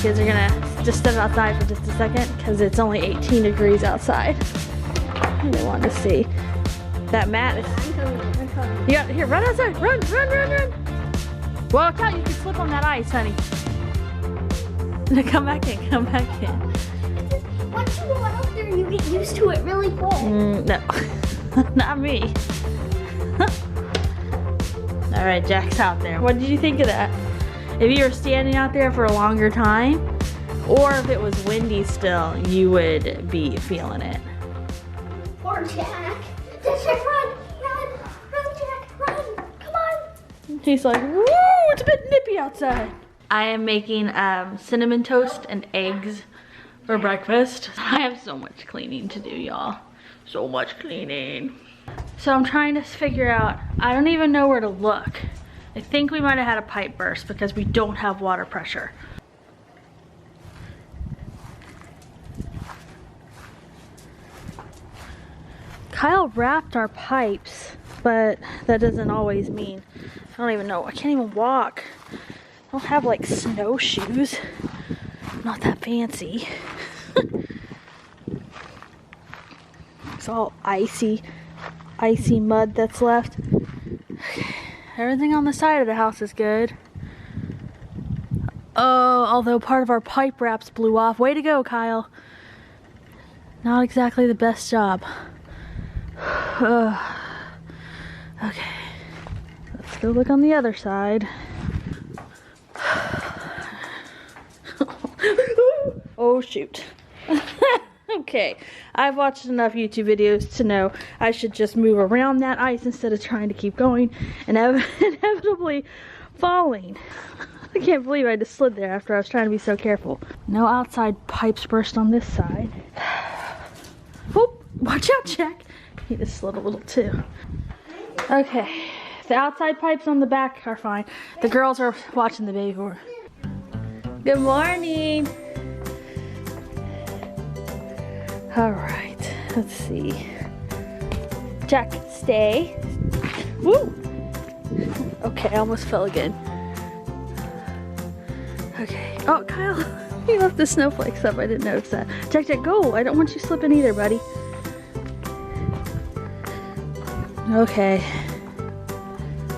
kids are gonna just step outside for just a second because it's only 18 degrees outside. And they want to see that mat is. I'm coming. You got here. Run outside. Run, run, run, run. Well, look out! You can slip on that ice, honey. Come back in. Come back in. Once you go out there, you get used to it really quick. No, not me. All right, Jack's out there. What did you think of that? If you were standing out there for a longer time, or if it was windy still, you would be feeling it. Poor Jack. Jack, run, run, run, Jack, run. Come on. He's like, woo, it's a bit nippy outside. I am making cinnamon toast and eggs for breakfast. I have so much cleaning to do, y'all. So much cleaning. So I'm trying to figure out, I don't even know where to look. I think we might have had a pipe burst because we don't have water pressure. Kyle wrapped our pipes, but that doesn't always mean, I don't even know, I can't even walk. I don't have like snowshoes. Not that fancy. It's all icy mud that's left. Okay. Everything on the side of the house is good. Oh, although part of our pipe wraps blew off. Way to go, Kyle. Not exactly the best job. Okay. Let's go look on the other side. Oh, shoot. Okay, I've watched enough YouTube videos to know I should just move around that ice instead of trying to keep going and inevitably falling. I can't believe I just slid there after I was trying to be so careful. No outside pipes burst on this side. Oh, watch out, Jack. He just slid a little too. Okay, the outside pipes on the back are fine. The girls are watching the baby board. Good morning. All right, let's see. Jack, stay. Woo! Okay, I almost fell again. Okay. Oh, Kyle, he left the snowflakes up. I didn't notice that. Jack, go. I don't want you slipping either, buddy. Okay.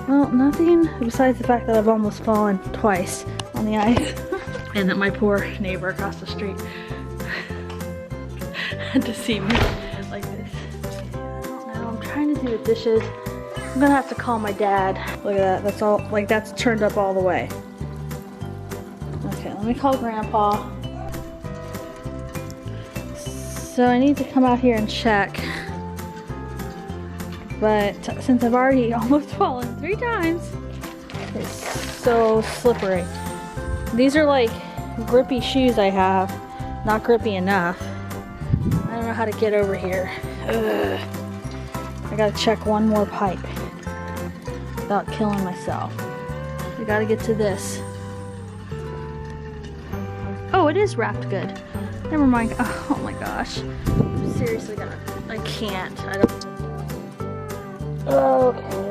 Well, nothing besides the fact that I've almost fallen twice on the ice. And that my poor neighbor across the street had to see me like this. I don't know, I'm trying to do the dishes. I'm gonna have to call my dad. Look at that, that's all, like that's turned up all the way. Okay, let me call Grandpa. So I need to come out here and check. But since I've already almost fallen 3 times, it's so slippery. These are like grippy shoes I have, not grippy enough. I don't know how to get over here. Ugh. I gotta check one more pipe without killing myself. I gotta get to this. Oh, it is wrapped good. Never mind. Oh my gosh. I'm seriously gonna, I can't. I don't. Okay.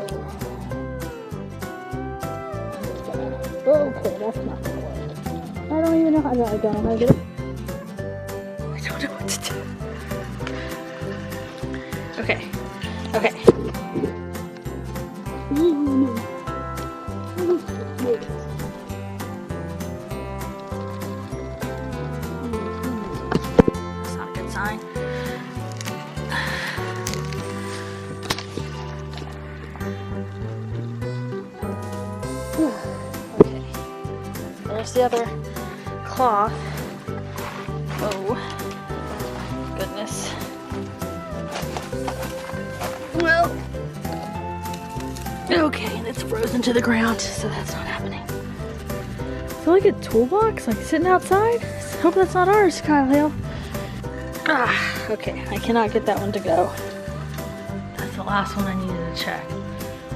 Okay, that's not gonna work. I don't even know how to, I don't know how to get it. I don't know what to do. Okay. Okay. That's not a good sign. Okay. There's the other cloth. Oh, goodness. Well, okay, and it's frozen to the ground, so that's not happening. I feel like a toolbox, like sitting outside. Hope that's not ours, Hale. Ah, okay, I cannot get that one to go. That's the last one I needed to check.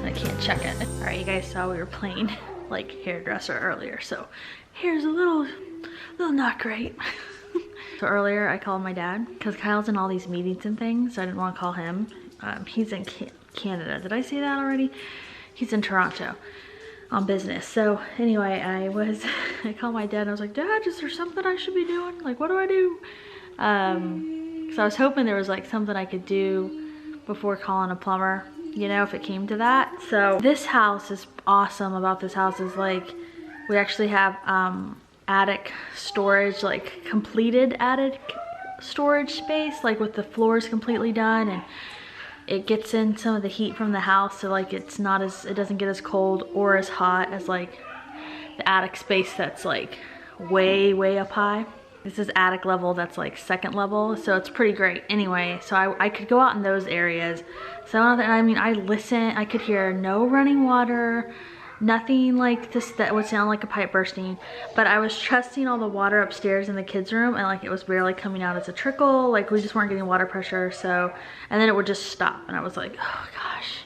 I can't check it. All right, you guys saw we were playing like hairdresser earlier, so here's a little not great. So earlier I called my dad because Kyle's in all these meetings and things, so I didn't want to call him. He's in Canada. Did I say that already? He's in Toronto. on business. So anyway, I called my dad and I was like, Dad, is there something I should be doing? Like, what do I do? So I was hoping there was like something I could do before calling a plumber, you know, if it came to that. So this house is awesome. About this house is like, we actually have attic storage, like completed attic storage space, like with the floors completely done, and it gets in some of the heat from the house, so like it doesn't get as cold or as hot as like the attic space that's like way up high. This is attic level, that's like second level, so it's pretty great. Anyway, so I could go out in those areas. So I mean, I could hear no running water, nothing like this that would sound like a pipe bursting, but I was trusting all the water upstairs in the kids' room, and like it was barely coming out as a trickle, like we just weren't getting water pressure. So, and then it would just stop, and I was like, oh gosh.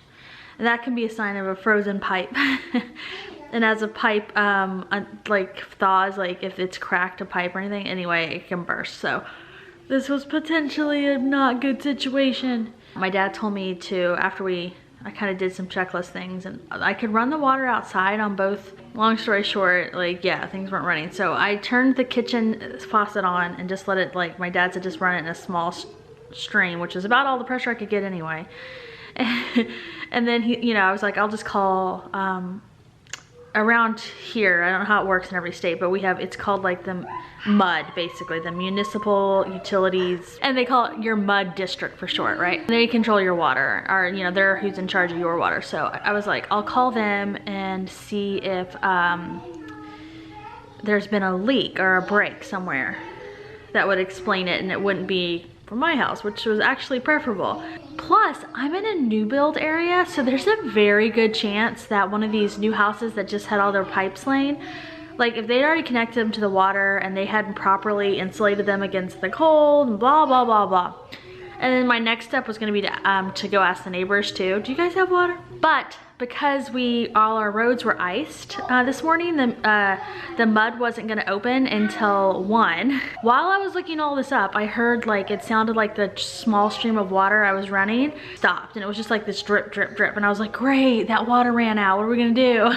And that can be a sign of a frozen pipe. And as a pipe like thaws, like if it's cracked a pipe or anything, anyway, it can burst. So this was potentially a not good situation. My dad told me to, after I kind of did some checklist things, and I could run the water outside on both. Long story short, like, yeah, things weren't running. So I turned the kitchen faucet on and just let it, like my dad said, just run it in a small stream, which is about all the pressure I could get anyway. And then he, you know, I was like, I'll just call, around here, I don't know how it works in every state, but we have, it's called like the MUD, basically, the Municipal Utilities, and they call it your MUD district for short, right? They control your water, or, you know, they're who's in charge of your water. So I was like, I'll call them and see if there's been a leak or a break somewhere that would explain it, and it wouldn't be from my house, which was actually preferable. Plus, I'm in a new build area, so there's a very good chance that one of these new houses that just had all their pipes laying, like if they'd already connected them to the water and they hadn't properly insulated them against the cold and blah, blah, blah, blah. And then my next step was gonna be to go ask the neighbors too, do you guys have water? But because all our roads were iced this morning, the mud wasn't gonna open until 1. While I was looking all this up, I heard like, it sounded like the small stream of water I was running stopped, and it was just like this drip, drip, drip. And I was like, great, that water ran out, what are we gonna do?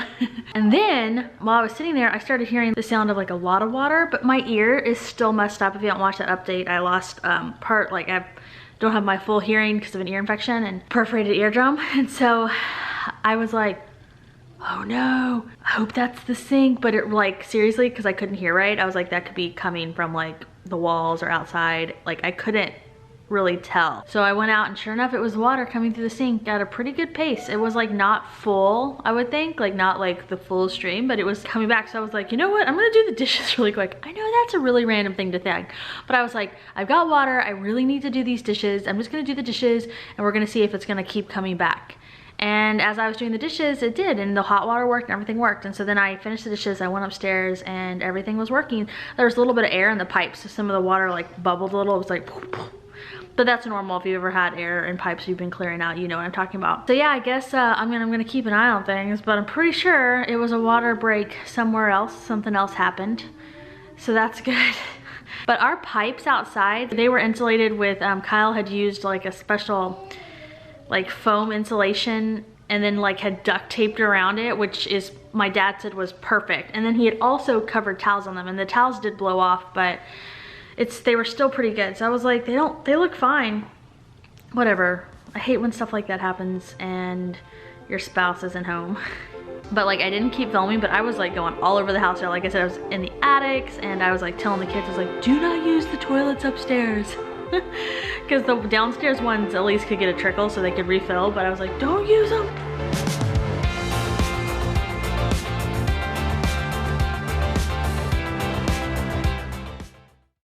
And then while I was sitting there, I started hearing the sound of like a lot of water, but my ear is still messed up. If you haven't watched that update, I lost I don't have my full hearing because of an ear infection and perforated eardrum. And so I was like, oh no, I hope that's the sink. But it, like, seriously, because I couldn't hear right, I was like, that could be coming from like the walls or outside. Like, I couldn't really tell. So I went out, and sure enough, it was water coming through the sink at a pretty good pace. It was like not full, I would think, like not like the full stream, but it was coming back. So I was like, you know what, I'm gonna do the dishes really quick. I know that's a really random thing to think, but I was like, I've got water, I really need to do these dishes. I'm just gonna do the dishes, and we're gonna see if it's gonna keep coming back. And as I was doing the dishes, it did, and the hot water worked and everything worked. And so then I finished the dishes, I went upstairs, and everything was working. There was a little bit of air in the pipes, so some of the water like bubbled a little. It was like poof, poof. But that's normal. If you've ever had air in pipes you've been clearing out, you know what I'm talking about. So yeah, I guess I'm gonna keep an eye on things, but I'm pretty sure it was a water break somewhere else. Something else happened, so that's good. But our pipes outside, they were insulated with, Kyle had used like a special like foam insulation, and then like had duct taped around it, which is, my dad said was perfect. And then he had also covered towels on them, and the towels did blow off, but they were still pretty good. So I was like, they look fine. Whatever. I hate when stuff like that happens and your spouse isn't home. But like, I didn't keep filming, but I was like going all over the house. Like I said, I was in the attics, and I was like telling the kids, I was like, do not use the toilets upstairs. Because the downstairs ones at least could get a trickle so they could refill, but I was like, don't use them.